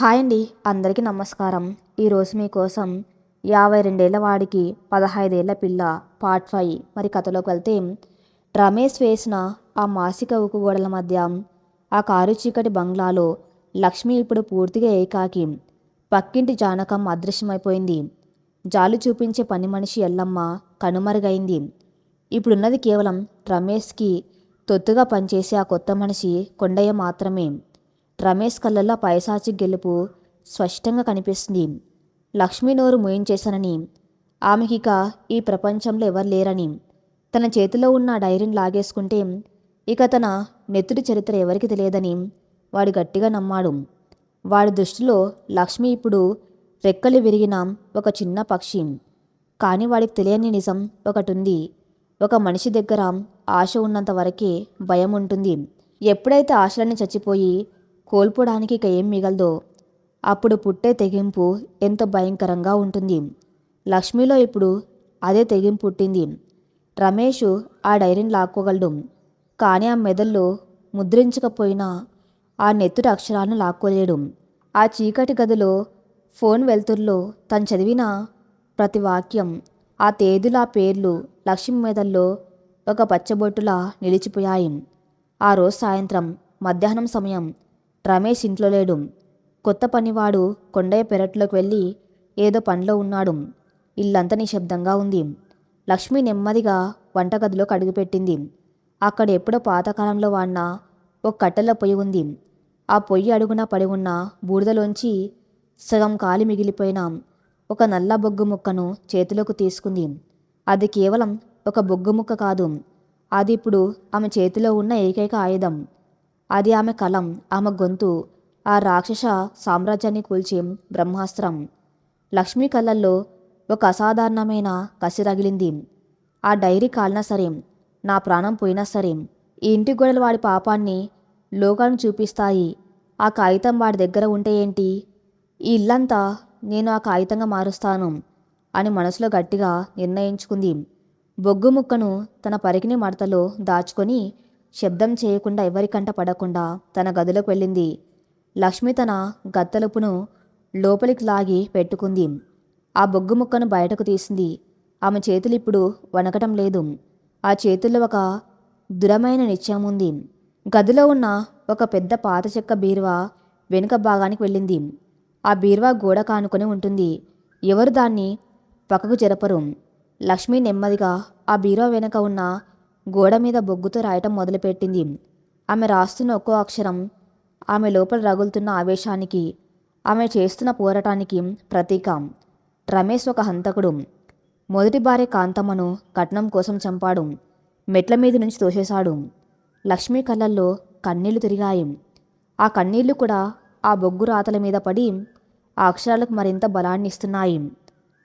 Hi అండి, అందరికీ నమస్కారం. ఈరోజు మీకోసం 52 వాడికి 15 పిల్ల పార్ట్ 5. మరి కథలోకి వెళ్తే, రమేష్ వేసిన ఆ మాసిక ఉక్కు గోడల మధ్య ఆ కారు చీకటి బంగ్లాలో లక్ష్మి ఇప్పుడు పూర్తిగా ఏకాకి. పక్కింటి జానకం అదృశ్యమైపోయింది. జాలి చూపించే పని మనిషి ఎల్లమ్మ కనుమరుగైంది. ఇప్పుడున్నది కేవలం రమేష్కి తొత్తుగా పనిచేసే ఆ కొత్త మనిషి కొండయ్య మాత్రమే. రమేష్ కళ్ళల్లో పైశాచిక గెలుపు స్పష్టంగా కనిపిస్తుంది. లక్ష్మీ నోరు మూయించేశానని, ఆమెకిక ఈ ప్రపంచంలో ఎవరు లేరని, తన చేతిలో ఉన్న డైరీని లాగేసుకుంటే ఇక తన నెత్తుడి చరిత్ర ఎవరికి తెలియదని వాడు గట్టిగా నమ్మాడు. వాడి దృష్టిలో లక్ష్మి ఇప్పుడు రెక్కలు విరిగిన ఒక చిన్న పక్షి. కానీ వాడికి తెలియని నిజం ఒకటుంది. ఒక మనిషి దగ్గర ఆశ ఉన్నంత వరకే భయం ఉంటుంది. ఎప్పుడైతే ఆశలన్నీ చచ్చిపోయి కోల్పోవడానికి ఇక ఏం మిగలదో అప్పుడు పుట్టే తెగింపు ఎంతో భయంకరంగా ఉంటుంది. లక్ష్మిలో ఇప్పుడు అదే తెగింపు పుట్టింది. రమేష్ ఆ డైరీని లాక్కోగలడు, కానీ ఆ మెదల్లో ముద్రించకపోయినా ఆ నెత్తుటి అక్షరాలను లాక్కోలేడు. ఆ చీకటి గదిలో ఫోన్ వెలుతురులో తను చదివిన ప్రతి వాక్యం, ఆ తేదీల పేర్లు లక్ష్మి మెదల్లో ఒక పచ్చబొట్టులా నిలిచిపోయాయి. ఆ రోజు సాయంత్రం మధ్యాహ్నం సమయం రమేష్ ఇంట్లో లేడు. కొత్త పనివాడు కొండయ్య పెరట్లోకి వెళ్ళి ఏదో పనిలో ఉన్నాడు. ఇల్లంతా నిశ్శబ్దంగా ఉంది. లక్ష్మి నెమ్మదిగా వంటగదిలోకి అడుగుపెట్టింది. అక్కడ ఎప్పుడో పాతకాలంలో వాడిన ఒక కట్టెల పొయ్యి ఉంది. ఆ పొయ్యి అడుగున పడి ఉన్న బూడిదలోంచి సగం కాలి మిగిలిపోయిన ఒక నల్ల బొగ్గు ముక్కను చేతిలోకి తీసుకుంది. అది కేవలం ఒక బొగ్గు ముక్క కాదు, అది ఇప్పుడు ఆమె చేతిలో ఉన్న ఏకైక ఆయుధం. అది ఆమె కలం, ఆమె గొంతు, ఆ రాక్షస సామ్రాజ్యాన్ని కూల్చే బ్రహ్మాస్త్రం. లక్ష్మీ కళ్ళల్లో ఒక అసాధారణమైన కసి రగిలింది. ఆ డైరీ కాలినా సరే, నా ప్రాణం పోయినా సరే, ఈ ఇంటి గోడలు వాడి పాపాన్ని లోకాన్ని చూపిస్తాయి. ఆ కాగితం వాడి దగ్గర ఉంటే ఏంటి, ఈ ఇల్లంతా నేను ఆ కాగితంగా మారుస్తాను అని మనసులో గట్టిగా నిర్ణయించుకుంది. బొగ్గు ముక్కను తన పరికిణి మడతలో దాచుకొని శబ్దం చేయకుండా ఎవరికంట పడకుండా తన గదిలోకి వెళ్ళింది. లక్ష్మి తన గత్తలుపును లోపలికి లాగి పెట్టుకుంది. ఆ బొగ్గు ముక్కను బయటకు తీసింది. ఆమె చేతులు ఇప్పుడు వణకటం లేదు. ఆ చేతుల్లో ఒక దృఢమైన నిశ్చయం ఉంది. గదిలో ఉన్న ఒక పెద్ద పాత చెక్క బీరువా వెనుక భాగానికి వెళ్ళింది. ఆ బీరువా గోడ కానుకొని ఉంటుంది. ఎవరు దాన్ని పక్కకు జరపరు. లక్ష్మి నెమ్మదిగా ఆ బీరువా వెనుక ఉన్న గోడ మీద బొగ్గుతో రాయటం మొదలుపెట్టింది. ఆమె రాస్తున్న ఒక్కో అక్షరం ఆమె లోపల రగులుతున్న ఆవేశానికి, ఆమె చేస్తున్న పోరాటానికి ప్రతీక. రమేష్ ఒక హంతకుడు. మొదటి భార్య కాంతమ్మను కట్నం కోసం చంపాడు. మెట్ల మీద నుంచి తోసేశాడు. లక్ష్మి కళ్ళల్లో కన్నీళ్లు తిరిగాయి. ఆ కన్నీళ్లు కూడా ఆ బొగ్గు రాతల మీద పడి ఆ అక్షరాలకు మరింత బలాన్ని ఇస్తున్నాయి.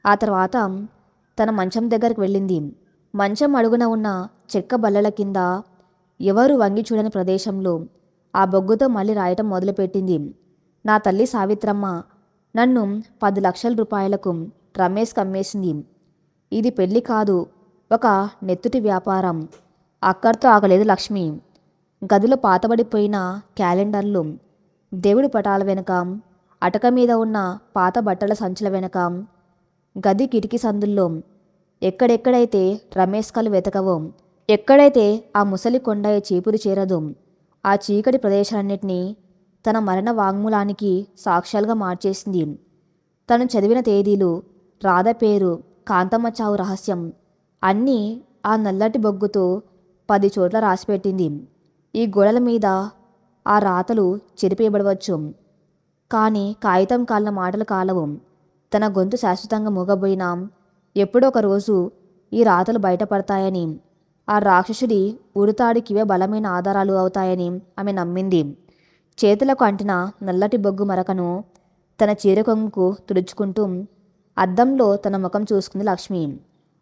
ఆ తర్వాత తన మంచం దగ్గరికి వెళ్ళింది. మంచం అడుగున ఉన్న చెక్క బల్లల కింద ఎవరు వంగి చూడని ప్రదేశంలో ఆ బొగ్గుతో మళ్ళీ రాయటం మొదలుపెట్టింది. నా తల్లి సావిత్రమ్మ నన్ను 10 లక్షల రూపాయలకు రమేష్కి అమ్మేసింది. ఇది పెళ్లి కాదు, ఒక నెత్తుటి వ్యాపారం. అక్కడితో ఆగలేదు లక్ష్మి. గదిలో పాతబడిపోయిన క్యాలెండర్లు, దేవుడి పటాల వెనుక, అటక మీద ఉన్న పాత బట్టల సంచుల వెనుక, గది కిటికీ సందుల్లో ఎక్కడెక్కడైతే రమేష్ కళ్ళు వెతకవో, ఎక్కడైతే ఆ ముసలి కొండయ్య చీపురు చేరదో, ఆ చీకటి ప్రదేశాలన్నింటినీ తన మరణ వాంగ్మూలానికి సాక్ష్యాలుగా మార్చేసింది. తను చదివిన తేదీలు, రాధ పేరు, కాంతమ్మ చావు రహస్యం అన్నీ ఆ నల్లటి బొగ్గుతో 10 చోట్ల రాసిపెట్టింది. ఈ గోడల మీద ఆ రాతలు చెరిపేయబడవచ్చు, కానీ కాగితం కాలిన మాటలు కాలవు. తన గొంతు శాశ్వతంగా మూగబోయినా ఎప్పుడో ఒక రోజు ఈ రాతలు బయటపడతాయని, ఆ రాక్షసుడి ఉరితాడికివే బలమైన ఆధారాలు అవుతాయని ఆమె నమ్మింది. చేతులకు అంటిన నల్లటి బొగ్గు మరకను తన చీర కొంగుకు తుడుచుకుంటూ అద్దంలో తన ముఖం చూసుకుంది లక్ష్మి.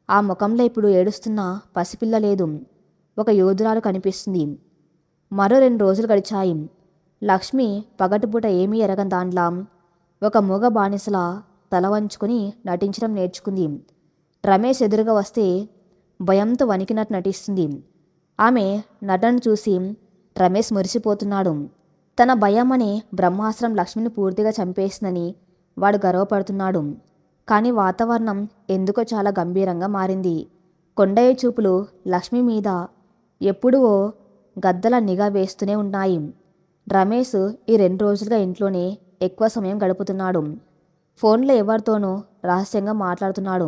ఆ ముఖంలో ఇప్పుడు ఏడుస్తున్న పసిపిల్ల లేదు, ఒక యోధురాలు కనిపిస్తుంది. మరో 2 రోజులు గడిచాయి. లక్ష్మి పగటిపూట ఏమీ ఎరగని దాంట్లా ఒక మూగ బానిసలా తల వంచుకొని నటించడం నేర్చుకుంది. రమేష్ ఎదురుగా వస్తే భయంతో వణికినట్టు నటిస్తుంది. ఆమె నటన చూసి రమేష్ మురిసిపోతున్నాడు. తన భయం అనే బ్రహ్మాస్త్రం లక్ష్మిని పూర్తిగా చంపేసిందని వాడు గర్వపడుతున్నాడు. కానీ వాతావరణం ఎందుకో చాలా గంభీరంగా మారింది. కొండయ్య చూపులు లక్ష్మి మీద ఎప్పుడూ ఓ గద్దల నిఘా వేస్తూనే ఉన్నాయి. రమేష్ ఈ 2 రోజులుగా ఇంట్లోనే ఎక్కువ సమయం గడుపుతున్నాడు. ఫోన్లో ఎవరితోనూ రహస్యంగా మాట్లాడుతున్నాడు.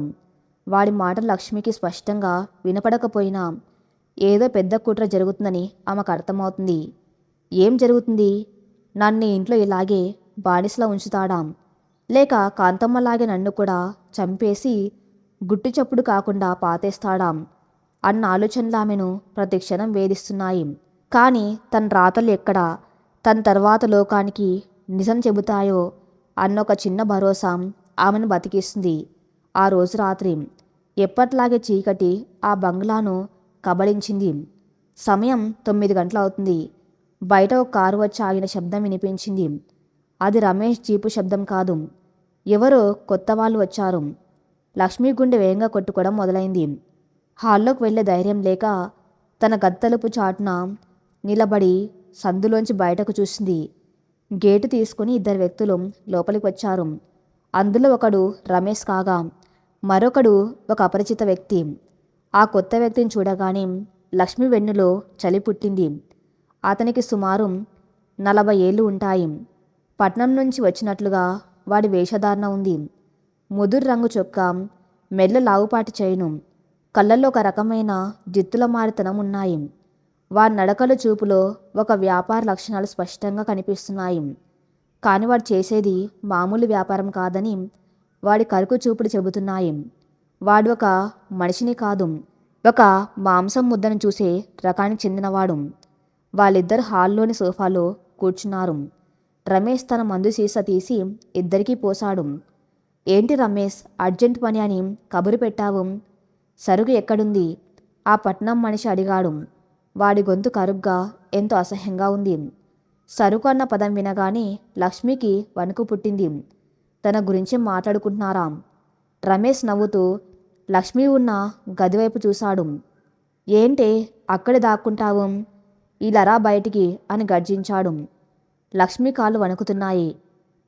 వాడి మాటలు లక్ష్మికి స్పష్టంగా వినపడకపోయినా ఏదో పెద్ద కుట్ర జరుగుతుందని ఆమెకు అర్థమవుతుంది. ఏం జరుగుతుంది? నన్ను ఇంట్లో ఇలాగే బానిసలా ఉంచుతాడా, లేక కాంతమ్మలాగే నన్ను కూడా చంపేసి గుట్టు చప్పుడు కాకుండా పాతేస్తాడా అన్న ఆలోచనలు ఆమెను ప్రతిక్షణం వేధిస్తున్నాయి. కానీ తన రాతలు ఎక్కడ తన తర్వాత లోకానికి నిజం చెబుతాయో అన్న ఒక చిన్న భరోసా ఆమెను బతికిస్తుంది. ఆ రోజు రాత్రి ఎప్పట్లాగే చీకటి ఆ బంగ్లాను కబళించింది. సమయం 9 గంటలు అవుతుంది. బయట ఒక కారు వచ్చి ఆగిన శబ్దం వినిపించింది. అది రమేష్ జీపు శబ్దం కాదు. ఎవరో కొత్త వాళ్ళు వచ్చారు. లక్ష్మి గుండె వేగంగా కొట్టుకోవడం మొదలైంది. హాల్లోకి వెళ్లే ధైర్యం లేక తన గత్తలుపు చాటున నిలబడి సందులోంచి బయటకు చూసింది. గేటు తీసుకుని 2 వ్యక్తులు లోపలికి వచ్చారు. అందులో ఒకడు రమేష్ కాగా మరొకడు ఒక అపరిచిత వ్యక్తి. ఆ కొత్త వ్యక్తిని చూడగానే లక్ష్మి వెన్నులో చలి పుట్టింది. అతనికి సుమారు 40 ఏళ్ళు ఉంటాయి. పట్నం నుంచి వచ్చినట్లుగా వాడి వేషధారణ ఉంది. ముదురు రంగు చొక్కా, మెల్ల లావుపాటి చైను, కళ్ళల్లో ఒక రకమైన జిత్తుల మారితనం ఉన్నాయి. వాడి నడకలు చూపులో ఒక వ్యాపార లక్షణాలు స్పష్టంగా కనిపిస్తున్నాయి. కానీ వాడు చేసేది మామూలు వ్యాపారం కాదని వాడి కరుకు చూపులు చెబుతున్నాయి. వాడు ఒక మనిషిని కాదు, ఒక మాంసం ముద్దను చూసే రకానికి చెందినవాడు. వాళ్ళిద్దరు హాల్లోని సోఫాలో కూర్చున్నారు. రమేష్ తన మందు సీసా తీసి ఇద్దరికీ పోసాడు. ఏంటి రమేష్, అర్జెంట్ పని అని కబురు పెట్టావు? సరుకు ఎక్కడుంది? ఆ పట్నం మనిషి అడిగాడు. వాడి గొంతు కరుగ్గా ఎంతో అసహ్యంగా ఉంది. సరుకు అన్న పదం వినగానే లక్ష్మికి వణుకు పుట్టింది. తన గురించి మాట్లాడుకుంటున్నారా? రమేష్ నవ్వుతూ లక్ష్మి ఉన్న గదివైపు చూశాడు. ఏంటే అక్కడ దాక్కుంటావు? ఇలారా బయటికి అని గర్జించాడు. లక్ష్మి కాళ్ళు వణుకుతున్నాయి.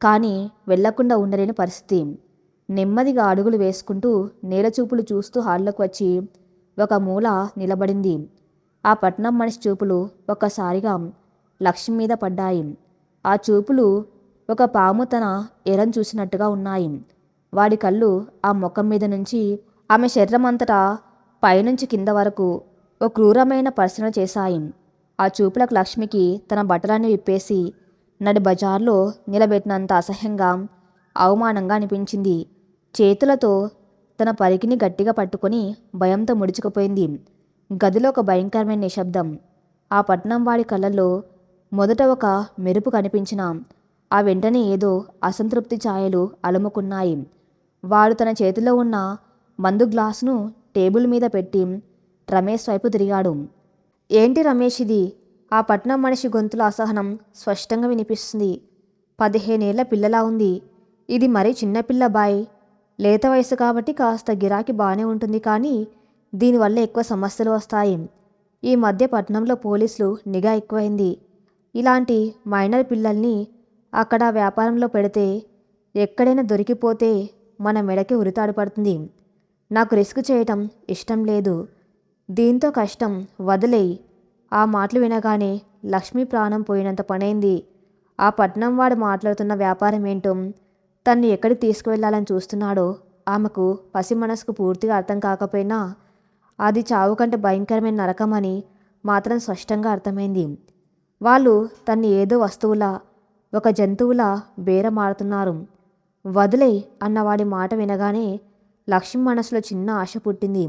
కానీ వెళ్లకుండా ఉండలేని పరిస్థితి. నెమ్మదిగా అడుగులు వేసుకుంటూ నేలచూపులు చూస్తూ హాల్లోకి వచ్చి ఒక మూల నిలబడింది. ఆ పట్నం మనిషి చూపులు ఒక్కసారిగా లక్ష్మి మీద పడ్డాయి. ఆ చూపులు ఒక పాము తన ఎరను చూసినట్టుగా ఉన్నాయి. వాడి కళ్ళు ఆ ముఖం మీద నుంచి ఆమె శరీరం అంతటా పైనుంచి కింద వరకు ఓ క్రూరమైన పరిశీలన చేశాయి. ఆ చూపులకు లక్ష్మికి తన బట్టలన్నీ విప్పేసి నడి బజార్లో నిలబెట్టినంత అసహ్యంగా, అవమానంగా అనిపించింది. చేతులతో తన పరికిని గట్టిగా పట్టుకొని భయంతో ముడుచుకుపోయింది. గదిలో ఒక భయంకరమైన నిశ్శబ్దం. ఆ పట్నం వాడి కళ్ళల్లో మొదట ఒక మెరుపు కనిపించిన ఆ వెంటనే ఏదో అసంతృప్తి ఛాయలు అలుముకున్నాయి. వాడు తన చేతిలో ఉన్న మందు గ్లాసును టేబుల్ మీద పెట్టి రమేష్ వైపు తిరిగాడు. ఏంటి రమేష్ ఇది? ఆ పట్నం మనిషి గొంతులో అసహనం స్పష్టంగా వినిపిస్తుంది. 15 ఏళ్ల పిల్లలా ఉంది. ఇది మరీ చిన్నపిల్ల బాయ్. లేత వయసు కాబట్టి కాస్త గిరాకీ బాగానే ఉంటుంది, కానీ దీనివల్ల ఎక్కువ సమస్యలు వస్తాయి. ఈ మధ్య పట్నంలో పోలీసులు నిఘా ఎక్కువైంది. ఇలాంటి మైనర్ పిల్లల్ని అక్కడ వ్యాపారంలో పెడితే ఎక్కడైనా దొరికిపోతే మన మెడకి ఉరితాడు పడుతుంది. నాకు రిస్క్ చేయటం ఇష్టం లేదు. దీంతో కష్టం, వదిలేయి. ఆ మాటలు వినగానే లక్ష్మి ప్రాణం పోయినంత పనైంది. ఆ పట్నం వాడు మాట్లాడుతున్న వ్యాపారం ఏంటో, తన్ని ఎక్కడికి తీసుకువెళ్లాలని చూస్తున్నాడో ఆమెకు పసి మనసుకు పూర్తిగా అర్థం కాకపోయినా అది చావు కంటే భయంకరమైన నరకం అని మాత్రం స్పష్టంగా అర్థమైంది. వాళ్ళు తన్ని ఏదో వస్తువులా, ఒక జంతువులా బేరమాడుతున్నారు. వదిలేయ్ అన్నవాడి మాట వినగానే లక్ష్మి మనసులో చిన్న ఆశ పుట్టింది.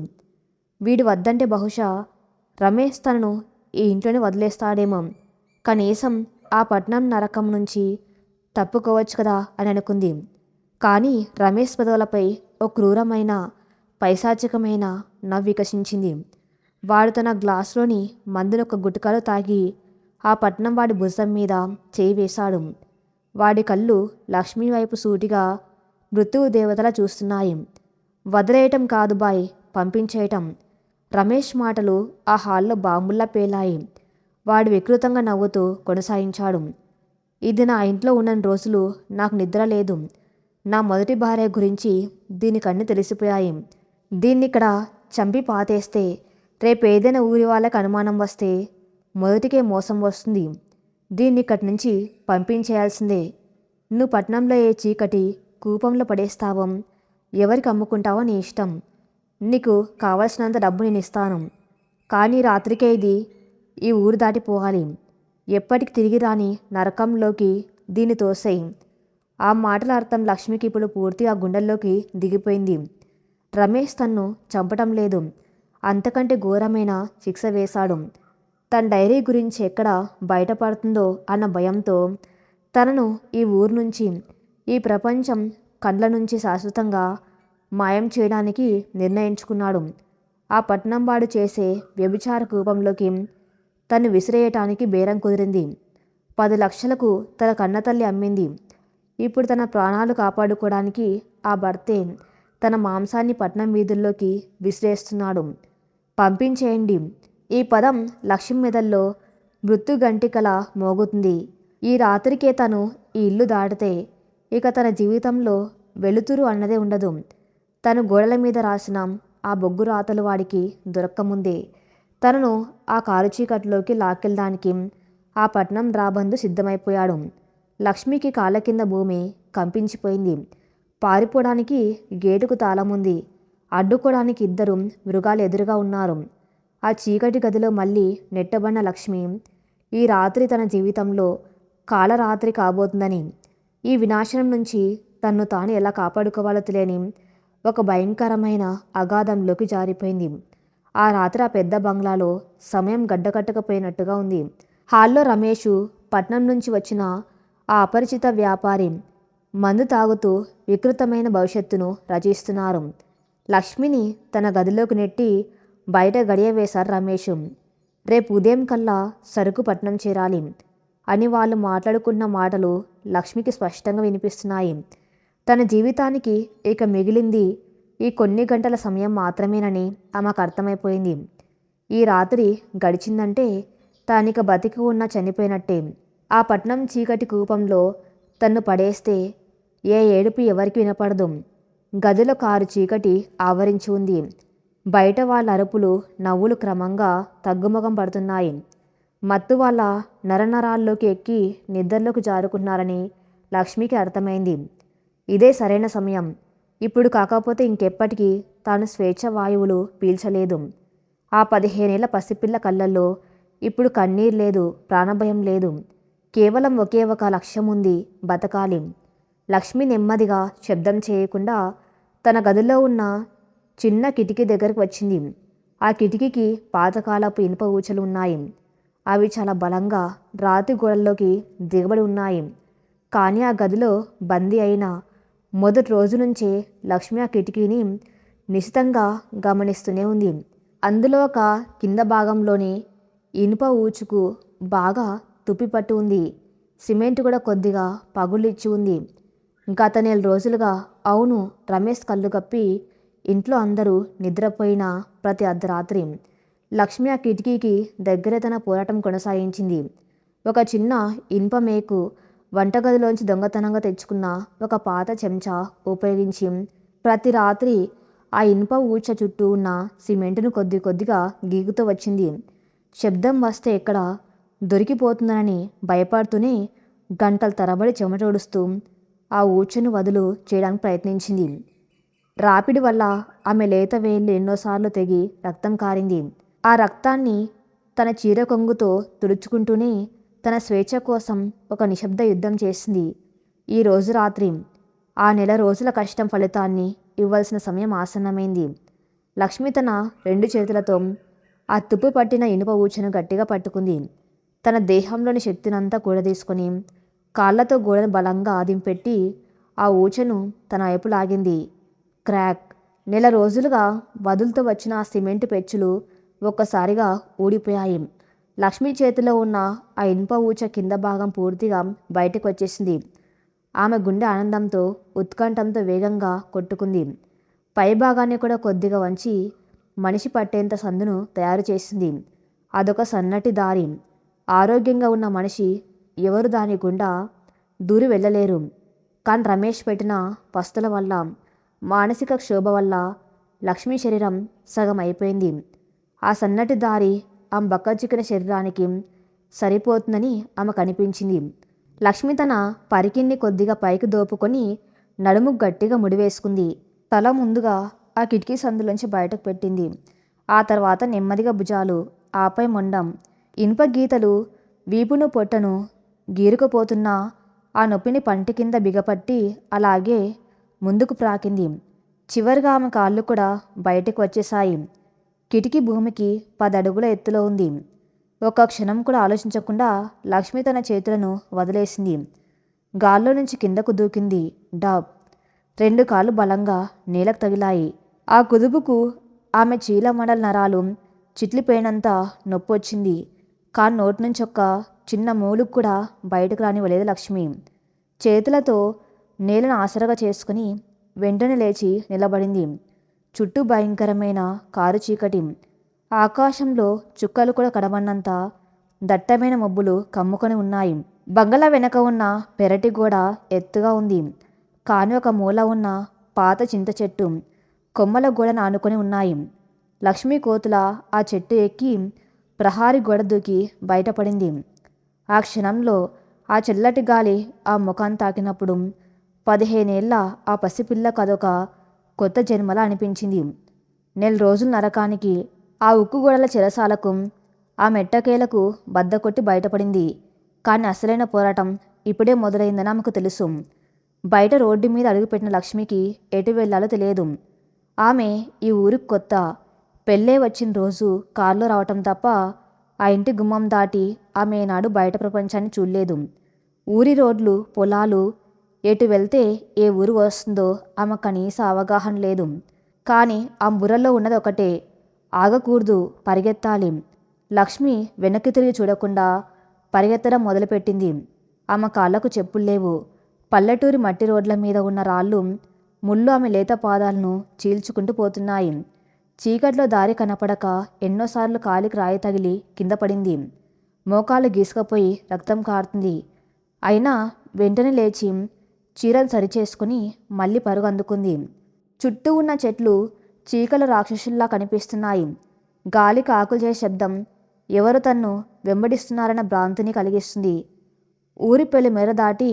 వీడు వద్దంటే బహుశా రమేష్ తనను ఈ ఇంట్లోనే వదిలేస్తాడేమో. కనీసం ఆ పట్నం నరకం నుంచి తప్పుకోవచ్చు కదా అని అనుకుంది. కానీ రమేష్ పెదవులపై ఓ క్రూరమైన, పైశాచికమైన నవ్వు వికసించింది. వాడు తన గ్లాసులోని మందును ఒక గుటకలో తాగి ఆ పట్నం వాడి భుజం మీద చేయి వేశాడు. వాడి కళ్ళు లక్ష్మి వైపు సూటిగా మృత్యువు దేవతలా చూస్తున్నాయి. వదిలేయటం కాదు బాయ్, పంపించేయటం. రమేష్ మాటలు ఆ హాల్లో బాంబుల్లా పేలాయి. వాడు వికృతంగా నవ్వుతూ కొనసాగించాడు. ఇది నా ఇంట్లో ఉన్న రోజులు నాకు నిద్ర లేదు. నా మొదటి భార్య గురించి దీనికన్నీ తెలిసిపోయాయి. దీన్నిక్కడ చంపి పాతేస్తే రేపేదైనా ఊరి వాళ్ళకి అనుమానం వస్తే మొదటికే మోసం వస్తుంది. దీన్నిక్కడి నుంచి పంపించేయాల్సిందే. నువ్వు పట్నంలో ఏ చీకటి కూపంలో పడేస్తావో, ఎవరికి అమ్ముకుంటావో నీ ఇష్టం. నీకు కావలసినంత డబ్బు నేను ఇస్తాను. కానీ రాత్రికే ఇది ఈ ఊరు దాటిపోవాలి. ఎప్పటికి తిరిగి రాని నరకంలోకి దీన్ని తోసేయి. ఆ మాటల అర్థం లక్ష్మికి ఇప్పుడు పూర్తిగా గుండెల్లోకి దిగిపోయింది. రమేష్ తన్ను చంపటం లేదు, అంతకంటే ఘోరమైన శిక్ష వేశాడు. తన డైరీ గురించి ఎక్కడ బయటపడుతుందో అన్న భయంతో తనను ఈ ఊరు నుంచి, ఈ ప్రపంచం కండ్ల నుంచి శాశ్వతంగా మాయం చేయడానికి నిర్ణయించుకున్నాడు. ఆ పట్నం వాడు చేసే వ్యభిచార కూపంలోకి తను విసిరేయటానికి బేరం కుదిరింది. 10 లక్షలకు తన కన్నతల్లి అమ్మింది. ఇప్పుడు తన ప్రాణాలు కాపాడుకోవడానికి ఆ భర్తే తన మాంసాన్ని పట్నం వీధుల్లోకి విసిరేస్తున్నాడు. పంపించేయండి. ఈ పదం లక్ష్మి మెదల్లో మృత్యు గంటికలా మోగుతుంది. ఈ రాత్రికే తను ఈ ఇల్లు దాటితే ఇక తన జీవితంలో వెలుతురు అన్నదే ఉండదు. తను గోడల మీద రాసిన ఆ బొగ్గు రాతలు వాడికి దొరక్కముందే తనను ఆ కారు చీకట్లోకి లాక్కెళ్ళడానికి ఆ పట్నం రాబందు సిద్ధమైపోయాడు. లక్ష్మికి కాళ్ళ కింద భూమి కంపించిపోయింది. పారిపోవడానికి గేటుకు తాళముంది. అడ్డుకోవడానికి 2 మృగాలు ఎదురుగా ఉన్నారు. ఆ చీకటి గదిలో మళ్ళీ నెట్టబడిన లక్ష్మి ఈ రాత్రి తన జీవితంలో కాలరాత్రి కాబోతుందని, ఈ వినాశనం నుంచి తన్ను తాను ఎలా కాపాడుకోవాలో తెలియని ఒక భయంకరమైన అగాధంలోకి జారిపోయింది. ఆ రాత్రి ఆ పెద్ద బంగ్లాలో సమయం గడ్డకట్టకపోయినట్టుగా ఉంది. హాల్లో రమేషు, పట్నం నుంచి వచ్చిన ఆ అపరిచిత వ్యాపారి మందు తాగుతూ వికృతమైన భవిష్యత్తును రచిస్తున్నారు. లక్ష్మిని తన గదిలోకి నెట్టి బయట గడియ వేశారు రమేషు. రేపు ఉదయం కల్లా సరుకు పట్నం చేరాలి అని వాళ్ళు మాట్లాడుకున్న మాటలు లక్ష్మికి స్పష్టంగా వినిపిస్తున్నాయి. తన జీవితానికి ఇక మిగిలింది ఈ కొన్ని గంటల సమయం మాత్రమేనని ఆమెకు అర్థమైపోయింది. ఈ రాత్రి గడిచిందంటే తానిక బతికి ఉన్న చనిపోయినట్టే. ఆ పట్నం చీకటి కూపంలో తన్ను పడేస్తే ఏ ఏడుపు ఎవరికి వినపడదు. గదిలో కారు చీకటి ఆవరించి ఉంది. బయట వాళ్ళ అరుపులు, నవ్వులు క్రమంగా తగ్గుముఖం పడుతున్నాయి. మత్తు వాళ్ళ నరనరాల్లోకి ఎక్కి నిద్రలోకి జారుకున్నారని లక్ష్మికి అర్థమైంది. ఇదే సరైన సమయం. ఇప్పుడు కాకపోతే ఇంకెప్పటికీ తాను స్వేచ్ఛ వాయువులు పీల్చలేదు. ఆ 15 ఏళ్ల పసిపిల్ల కళ్ళల్లో ఇప్పుడు కన్నీరు లేదు, ప్రాణభయం లేదు. కేవలం ఒకే ఒక లక్ష్యం ఉంది, బతకాలి. లక్ష్మి నెమ్మదిగా శబ్దం చేయకుండా తన గదిలో ఉన్న చిన్న కిటికీ దగ్గరకు వచ్చింది. ఆ కిటికీకి పాతకాలపు ఇనుప ఊచలు ఉన్నాయి. అవి చాలా బలంగా రాతి గోడల్లోకి దిగబడి ఉన్నాయి. కానీ ఆ గదిలో బందీ అయిన మొదటి రోజు నుంచే లక్ష్మి ఆ కిటికీని నిశితంగా గమనిస్తూనే ఉంది. అందులో ఒక కింద భాగంలోని ఇనుప ఊచుకు బాగా తుప్పిపట్టి ఉంది. సిమెంట్ కూడా కొద్దిగా పగులిచ్చి ఉంది. గత 4 రోజులుగా, అవును, రమేష్ కళ్ళు కప్పి ఇంట్లో అందరూ నిద్రపోయిన ప్రతి అర్ధరాత్రి లక్ష్మి ఆ కిటికీకి దగ్గరే తన పోరాటం కొనసాగించింది. ఒక చిన్న ఇనుప మేకు వంటగదిలోంచి దొంగతనంగా తెచ్చుకున్న ఒక పాత చెంచా ఉపయోగించి ప్రతి రాత్రి ఆ ఇనుప ఊచ చుట్టూ ఉన్న సిమెంటును కొద్ది కొద్దిగా గీకుతూ వచ్చింది. శబ్దం వస్తే ఎక్కడ దొరికిపోతుందనని భయపడుతూనే గంటల తరబడి చెమటోడుస్తూ ఆ ఊచను వదులు చేయడానికి ప్రయత్నించింది. రాపిడి వల్ల ఆమె లేత వేళ్ళు ఎన్నోసార్లు తెగి రక్తం కారింది. ఆ రక్తాన్ని తన చీర కొంగుతో తుడుచుకుంటూనే తన స్వేచ్ఛ కోసం ఒక నిశ్శబ్ద యుద్ధం చేసింది. ఈ రోజు రాత్రి ఆ 4 రోజుల కష్టం ఫలితాన్ని ఇవ్వాల్సిన సమయం ఆసన్నమైంది. లక్ష్మి తన 2 చేతులతో ఆ తుప్పు పట్టిన ఇనుప ఊచను గట్టిగా పట్టుకుంది. తన దేహంలోని శక్తినంతా కూడదీసుకొని కాళ్లతో గోడను బలంగా ఆదింపెట్టి ఆ ఊచను తన వైపు లాగింది. క్రాక్! 4 రోజులుగా వదులుతూ వచ్చిన ఆ సిమెంటు పెచ్చులు ఒక్కసారిగా ఊడిపోయాయి. లక్ష్మి చేతిలో ఉన్న ఆ ఇనుప ఊచ కింద భాగం పూర్తిగా బయటకు వచ్చేసింది. ఆమె గుండె ఆనందంతో, ఉత్కంఠంతో వేగంగా కొట్టుకుంది. పై భాగాన్ని కూడా కొద్దిగా వంచి మనిషి పట్టేంత సందును తయారు చేసింది. అదొక సన్నటి దారి. ఆరోగ్యంగా ఉన్న మనిషి ఎవరు దాని గుండా దూరి వెళ్ళలేరు. కానీ రమేష్ పెట్టిన పస్తుల వల్ల, మానసిక క్షోభ వల్ల లక్ష్మి శరీరం సగం అయిపోయింది. ఆ సన్నటి దారి ఆమె బక్కచిక్కిన శరీరానికి సరిపోతుందని ఆమెకు అనిపించింది. లక్ష్మి తన పరికిణ్ణి కొద్దిగా పైకి దోపుకొని నడుము గట్టిగా ముడివేసుకుంది. తల ముందుగా ఆ కిటికీ సందులోంచి బయటకు పెట్టింది. ఆ తర్వాత నెమ్మదిగా భుజాలు, ఆపై మొండం, ఇనుప గీతలు వీపును పొట్టను గీరుకుపోతున్న ఆ నొప్పిని పంటి కింద బిగపట్టి అలాగే ముందుకు ప్రాకింది. చివరిగా ఆమె కాళ్ళు కూడా బయటకు వచ్చేశాయి. కిటికీ భూమికి 10 అడుగుల ఎత్తులో ఉంది. ఒక్క క్షణం కూడా ఆలోచించకుండా లక్ష్మి తన చేతులను వదిలేసింది. గాల్లో నుంచి కిందకు దూకింది. డాబ్! 2 కాళ్ళు బలంగా నేలకు తగిలాయి. ఆ కుదుపుకు ఆమె చీలమండల నరాలు చిట్లిపోయినంత నొప్పొచ్చింది. కానీ నోటి నుంచి ఒక్క చిన్న మూలుగు కూడా బయటకు రానివ్వలేదు లక్ష్మి. చేతులతో నేలను ఆసరగా చేసుకుని వెంటనే లేచి నిలబడింది. చుట్టూ భయంకరమైన కారు చీకటి. ఆకాశంలో చుక్కలు కూడా కనబడినంత దట్టమైన మబ్బులు కమ్ముకొని ఉన్నాయి. బంగళా వెనక ఉన్న పెరటి గోడ ఎత్తుగా ఉంది. కానీ ఒక మూల ఉన్న పాత చింత చెట్టు కొమ్మల గోడను ఆనుకొని ఉన్నాయి. లక్ష్మీ కోతుల ఆ చెట్టు ఎక్కి ప్రహారీ గోడ దూకి బయటపడింది. ఆ క్షణంలో ఆ చల్లటి గాలి ఆ ముఖాన్ని తాకినప్పుడు 15 ఏళ్ల ఆ పసిపిల్లకు అదొక కొత్త జన్మలా అనిపించింది. 4 రోజుల నరకానికి, ఆ ఉక్కు గోడల చెరసాలకు, ఆ మెట్టకేలకు బద్దకొట్టి బయటపడింది. కానీ అసలైన పోరాటం ఇప్పుడే మొదలైందని ఆమెకు తెలుసు. బయట రోడ్డు మీద అడుగుపెట్టిన లక్ష్మికి ఎటు వెళ్ళాలో తెలియదు. ఆమె ఈ ఊరికి కొత్త. పెళ్ళే వచ్చిన రోజు కారులో రావటం తప్ప ఆ ఇంటి గుమ్మం దాటి ఆమె ఏనాడు బయట ప్రపంచాన్ని చూడలేదు. ఊరి రోడ్లు, పొలాలు, ఎటు వెళ్తే ఏ ఊరు వస్తుందో ఆమె కనీస అవగాహన లేదు. కానీ ఆ బుర్రలో ఉన్నది ఒకటే: ఆగకూడదు, పరిగెత్తాలి. లక్ష్మి వెనక్కి తిరిగి చూడకుండా పరిగెత్తడం మొదలుపెట్టింది. ఆమె కాళ్లకు చెప్పులు లేవు. పల్లెటూరి మట్టి రోడ్ల మీద ఉన్న రాళ్ళు, ముళ్ళు ఆమె లేత పాదాలను చీల్చుకుంటూ పోతున్నాయి. చీకట్లో దారి కనపడక ఎన్నోసార్లు కాలికి రాయి తగిలి కింద పడింది. మోకాళ్ళు గీసుకపోయి రక్తం కారుతుంది. అయినా వెంటనే లేచి చీరను సరిచేసుకుని మళ్ళీ పరుగు అందుకుంది. చుట్టూ ఉన్న చెట్లు చీకల రాక్షసుల్లా కనిపిస్తున్నాయి. గాలికి ఆకులు చేసే శబ్దం ఎవరు తన్ను వెంబడిస్తున్నారన్న భ్రాంతిని కలిగిస్తుంది. ఊరి పెళ్లి మేర దాటి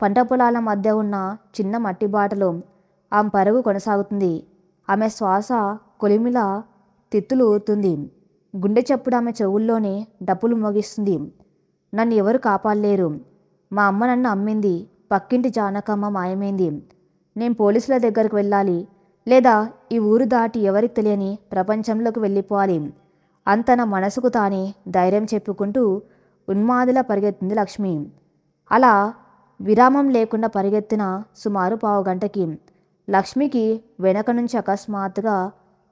పంట పొలాల మధ్య ఉన్న చిన్న మట్టి బాటలో ఆమె పరుగు కొనసాగుతుంది. ఆమె శ్వాస కొలిమిలా తిత్తులు ఊరుతుంది. గుండె చప్పుడు ఆమె చెవుల్లోనే డప్పులు మోగిస్తుంది. నన్ను ఎవరు కాపాడలేరు. మా అమ్మ నన్ను అమ్మింది. పక్కింటి జానకమ్మ మాయమైంది. నేను పోలీసుల దగ్గరకు వెళ్ళాలి, లేదా ఈ ఊరు దాటి ఎవరికి తెలియని ప్రపంచంలోకి వెళ్ళిపోవాలి. అంత నా మనసుకు తానే ధైర్యం చెప్పుకుంటూ ఉన్మాదిలా పరిగెత్తింది లక్ష్మి. అలా విరామం లేకుండా పరిగెత్తిన సుమారు 15 గంటకి లక్ష్మికి వెనక నుంచి అకస్మాత్తుగా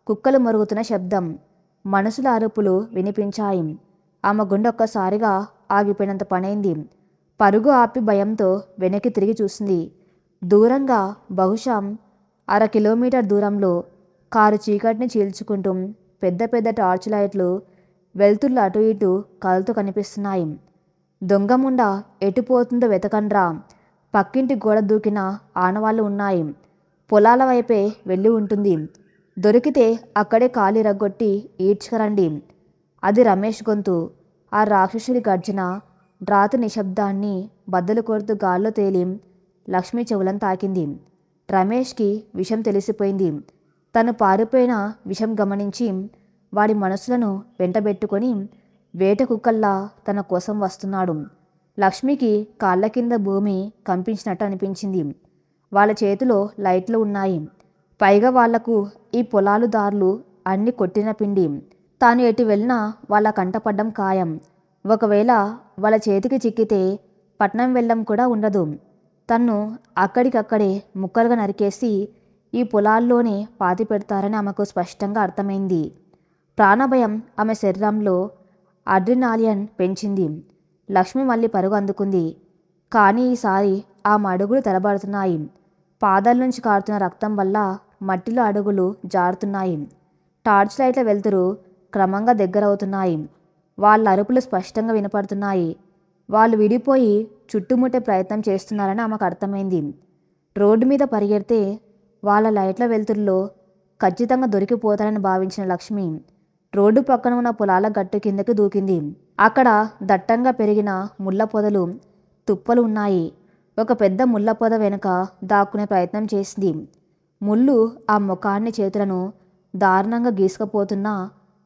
కుక్కలు మొరుగుతున్న శబ్దం, మనుషుల అరుపులు వినిపించాయి. ఆమె గుండె ఒక్కసారిగా ఆగిపోయినంత పనైంది. పరుగు ఆపి భయంతో వెనక్కి తిరిగి చూసింది. దూరంగా, బహుశా 1/2 కిలోమీటర్ దూరంలో కారు చీకటిని చీల్చుకుంటూ పెద్ద పెద్ద టార్చ్ లైట్లు వెలుతుర్లు అటు ఇటు కదులుతూ కనిపిస్తున్నాయి. దొంగముండ ఎటుపోతుందో వెతకండ్రా, పక్కింటి గోడ దూకిన ఆనవాళ్లు ఉన్నాయి. పొలాల వైపే వెళ్ళి ఉంటుంది. దొరికితే అక్కడే కాలి రగ్గొట్టి ఈడ్చుకరండి. అది రమేష్ గొంతు. ఆ రాక్షసుడి గర్జన రాతి నిశ్శబ్దాన్ని బద్దలు కొడుతూ గాల్లో తేలి లక్ష్మి చెవులను తాకింది. రమేష్కి విషం తెలిసిపోయింది. తను పారిపోయిన విషం గమనించి వాడి మనసులను వెంటబెట్టుకొని వేట కుక్కల్లా తన కోసం వస్తున్నాడు. లక్ష్మికి కాళ్ళ కింద భూమి కంపించినట్టు అనిపించింది. వాళ్ళ చేతిలో లైట్లు ఉన్నాయి. పైగా వాళ్లకు ఈ పొలాలు దారులు అన్ని కొట్టిన పిండి. తాను ఎటు వెళ్ళినా వాళ్ళ కంటపడ్డం ఖాయం. ఒకవేళ వాళ్ళ చేతికి చిక్కితే పట్నం వెళ్ళం కూడా ఉండదు. తన్ను అక్కడికక్కడే ముక్కలుగా నరికేసి ఈ పొలాల్లోనే పాతి పెడతారని ఆమెకు స్పష్టంగా అర్థమైంది. ప్రాణభయం ఆమె శరీరంలో అడ్రినాలియన్ పెంచింది. లక్ష్మి మళ్ళీ పరుగు అందుకుంది. కానీ ఈసారి ఆమె అడుగులు తడబడుతున్నాయి. పాదాల నుంచి కారుతున్న రక్తం వల్ల మట్టిలో అడుగులు జారుతున్నాయి. టార్చ్ లైట్ల వెలుతురు క్రమంగా దగ్గరవుతున్నాయి. వాళ్ళ అరుపులు స్పష్టంగా వినపడుతున్నాయి. వాళ్ళు విడిపోయి చుట్టుముట్టే ప్రయత్నం చేస్తున్నారని ఆమెకు అర్థమైంది. రోడ్డు మీద పరిగెడితే వాళ్ళ లైట్ల వెలుతురులో ఖచ్చితంగా దొరికిపోతారని భావించిన లక్ష్మి రోడ్డు పక్కన ఉన్న పొలాల గట్టు కిందకి దూకింది. అక్కడ దట్టంగా పెరిగిన ముళ్ళ పొదలు, తుప్పలు ఉన్నాయి. ఒక పెద్ద ముళ్ళ పొద వెనుక దాక్కునే ప్రయత్నం చేసింది. ముళ్ళు ఆ ముఖాన్ని, చేతులను దారుణంగా గీసుకుపోతున్నా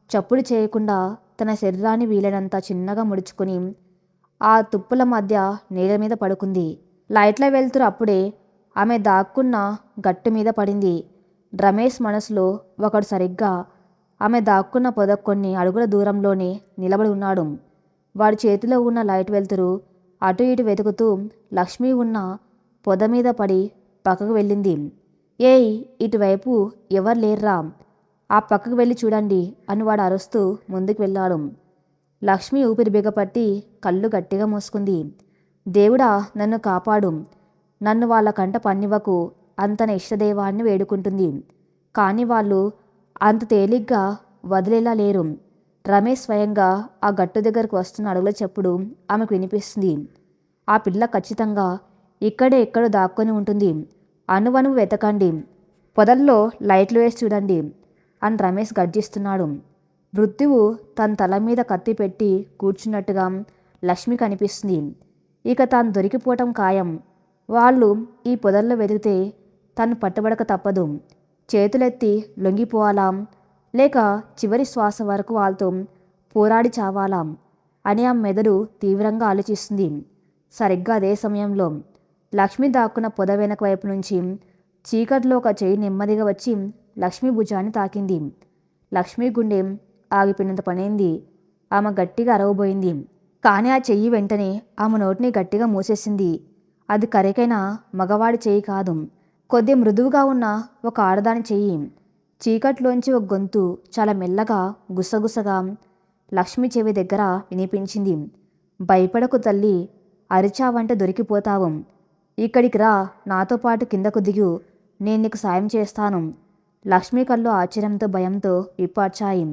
చప్పుడు చేయకుండా తన శరీరాన్ని వీలైనంత చిన్నగా ముడుచుకొని ఆ తుప్పుల మధ్య నేల మీద పడుకుంది. లైట్ల వెలుతురు అప్పుడే ఆమె దాక్కున్న గట్టు మీద పడింది. రమేష్ మనసులో ఒకడు సరిగ్గా ఆమె దాక్కున్న పొద కొన్ని అడుగుల దూరంలోనే నిలబడి ఉన్నాడు. వాడి చేతిలో ఉన్న లైట్ వెలుతురు అటు ఇటు వెతుకుతూ లక్ష్మి ఉన్న పొద మీద పడి పక్కకు వెళ్ళింది. ఏయ్, ఇటువైపు ఎవరు లేర్రా, ఆ పక్కకు వెళ్ళి చూడండి అని వాడు అరుస్తూ ముందుకు వెళ్ళాడు. లక్ష్మి ఊపిరి బిగపట్టి కళ్ళు గట్టిగా మూసుకుంది. దేవుడా, నన్ను కాపాడు, నన్ను వాళ్ళ కంట పన్నివ్వకు అని తన ఇష్టదైవాన్ని వేడుకుంటుంది. కానీ వాళ్ళు అంత తేలిగ్గా వదిలేలా లేరు. రమేష్ స్వయంగా ఆ గట్టు దగ్గరకు వస్తున్న అడుగుల చప్పుడు ఆమెకు వినిపిస్తుంది. ఆ పిల్ల ఖచ్చితంగా ఇక్కడే ఎక్కడో దాక్కొని ఉంటుంది. అణువణువు వెతకండి, పొదల్లో లైట్లు వేసి చూడండి అని రమేష్ గర్జిస్తున్నాడు. మృత్యువు తన తల మీద కత్తి పెట్టి కూర్చున్నట్టుగా లక్ష్మి కనిపిస్తుంది. ఇక తాను దొరికిపోవటం ఖాయం. వాళ్ళు ఈ పొదల్లో వెతికితే తను పట్టుబడక తప్పదు. చేతులెత్తి లొంగిపోవాలా, లేక చివరి శ్వాస వరకు వాళ్ళతో పోరాడి చావాలా అని ఆ మెదడు తీవ్రంగా ఆలోచిస్తుంది. సరిగ్గా అదే సమయంలో లక్ష్మి దాక్కున్న పొద వెనక వైపు నుంచి చీకట్లో ఒక చెయ్యి నెమ్మదిగా వచ్చి లక్ష్మి భుజాన్ని తాకింది. లక్ష్మి గుండె ఆగిపోయినంత పనైంది. ఆమె గట్టిగా అరవబోయింది. కానీ ఆ చెయ్యి వెంటనే ఆమె నోటిని గట్టిగా మూసేసింది. అది కరికైన మగవాడి చెయ్యి కాదు, కొద్ది మృదువుగా ఉన్న ఒక ఆడదాని చెయ్యి. చీకట్లోంచి ఒక గొంతు చాలా మెల్లగా గుసగుసగా లక్ష్మి చెవి దగ్గర వినిపించింది. భయపడకు తల్లి, అరిచావంటే దొరికిపోతావు. ఇక్కడికి రా, నాతో పాటు కిందకు దిగు, నేను నీకు సాయం చేస్తాను. లక్ష్మి కళ్ళు ఆశ్చర్యంతో భయంతో విప్పార్చాయి.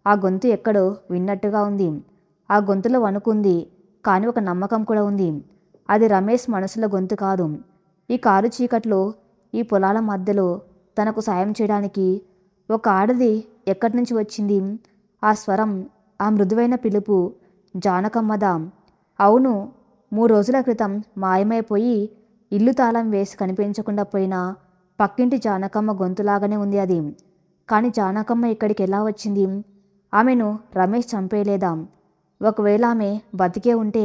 ఆ గొంతు ఎక్కడో విన్నట్టుగా ఉంది. ఆ గొంతులో వణుకుంది, కానీ ఒక నమ్మకం కూడా ఉంది. అది రమేష్ మనసులో గొంతు కాదు. ఈ కారు చీకట్లో, ఈ పొలాల మధ్యలో తనకు సాయం చేయడానికి ఒక ఆడది ఎక్కడి నుంచి వచ్చింది? ఆ స్వరం, ఆ మృదువైన పిలుపు జానకమ్మదా? అవును, 3 రోజుల క్రితం మాయమైపోయి ఇల్లు తాళం వేసి కనిపించకుండా పోయిన పక్కింటి జానకమ్మ గొంతులాగానే ఉంది అది. కానీ జానకమ్మ ఇక్కడికి ఎలా వచ్చింది? ఆమెను రమేష్ చంపేయలేదా? ఒకవేళ ఆమె బతికే ఉంటే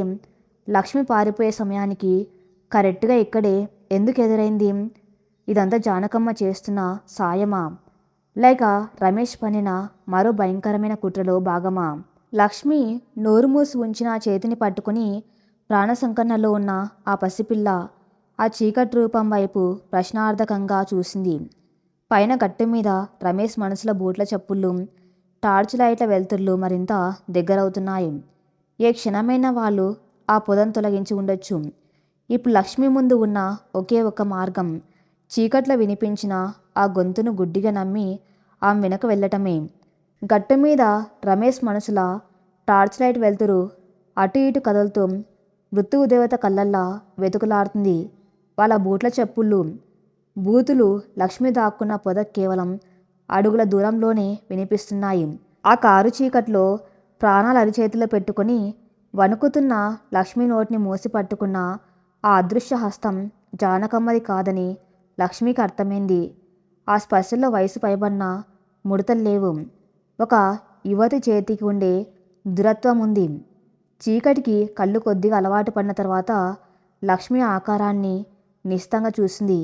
లక్ష్మి పారిపోయే సమయానికి కరెక్ట్గా ఇక్కడే ఎందుకు ఎదురైంది? ఇదంతా జానకమ్మ చేస్తున్న సాయమా, లేక రమేష్ పనిన మరో భయంకరమైన కుట్రలో భాగమా? లక్ష్మి నోరు మూసి ఉంచిన ఆ చేతిని పట్టుకుని ప్రాణసంకటంలో ఉన్న ఆ పసిపిల్ల ఆ చీకటి రూపం వైపు ప్రశ్నార్థకంగా చూసింది. పైన గట్టు మీద రమేష్ మనసులో బూట్ల చప్పుళ్ళు, టార్చ్ లైట్ల వెలుతుర్లు మరింత దగ్గరవుతున్నాయి. ఏ క్షణమైనా వాళ్ళు ఆ పొదను తొలగించి ఉండొచ్చు. ఇప్పుడు లక్ష్మి ముందు ఉన్న ఒకే ఒక మార్గం చీకట్లో వినిపించిన ఆ గొంతును గుడ్డిగా నమ్మి ఆమె వెనక వెళ్ళటమే. గట్టు మీద రమేష్ మనసులా టార్చ్ లైట్ వెలుతురు అటు ఇటు కదులుతూ మృత్యువు దేవత కళ్ళల్లా వెతుకులాడుతుంది. వాళ్ళ బూట్ల చెప్పుళ్ళు, బూతులు లక్ష్మి దాక్కున్న పొద కేవలం అడుగుల దూరంలోనే వినిపిస్తున్నాయి. ఆ కారు చీకట్లో ప్రాణాలు అరిచేతిలో పెట్టుకుని వణుకుతున్న లక్ష్మి నోటిని మూసి పట్టుకున్న ఆ అదృశ్య హస్తం జానకమ్మది కాదని లక్ష్మికి అర్థమైంది. ఆ స్పర్శలో వయసు పైబడిన ముడతలు లేవు. ఒక యువతి చేతికి ఉండే దురత్వం ఉంది. చీకటికి కళ్ళు కొద్దిగా అలవాటు పడిన తర్వాత లక్ష్మి ఆకారాన్ని నిశితంగా చూసింది.